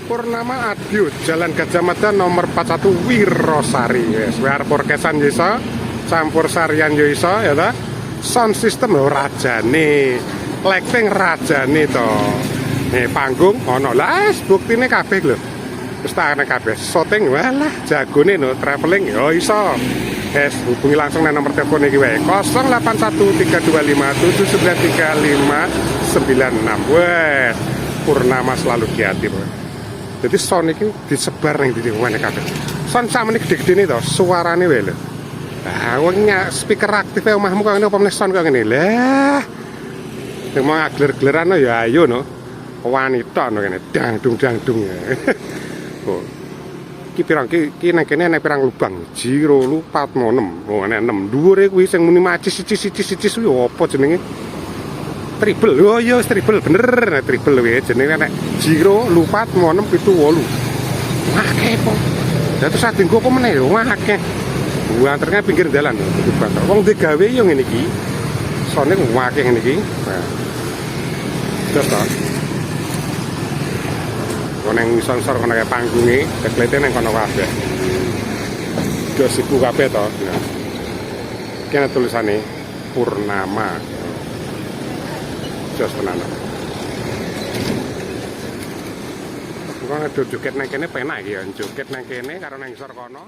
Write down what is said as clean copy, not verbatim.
Purnama Adyut, Jalan Gajah Mada nomor 41 Wirosari. Wes, arep orkesan yo iso, campur sarian yo iso ya ta. Sound system lho rajane. Lighting rajane to. Nih panggung ono. Lah buktine kabeh lho. Wis tak ana kabeh. Shooting walah jagone no traveling yo iso. Wes hubungi langsung nang nomor telepon iki wae. 0813257996. Wes Purnama selalu kreatif. Jadi sound ini disebar nih di mana kabeh. Sound sama ini gede-gede nih toh, suarane wae lho. Nah, wongnya speaker aktif ya omahmu kok ngene apa meneh sound kok ngene. Lah. Sing mau gler-gleran ya ayo no. Wanita no kene dangdung ya. Oh. Ki pirang ki nang kene ana pirang lubang. Jiro lu 46. Oh ana 6. Dhuwure kuwi sing muni macis siji kuwi apa jenenge? Triple, oh iya triple bener, triple wae jenenge nek Jiro lupat monem 78. Akeh po. Lah terus adengku apa meneh yo akeh. Anternya pinggir dalan. Wong digawe yo ngene iki. Sone akeh ngene iki. Nah. Terus to. Koneng sensor kono kaya panggunge, teklete nang kono kabeh. Jos iku kabeh to. Nah. Kene tulisane Purnama. Jos tenan. Kok ada joget nang kene penak iki ya, joget nang kene karo nang isor kono.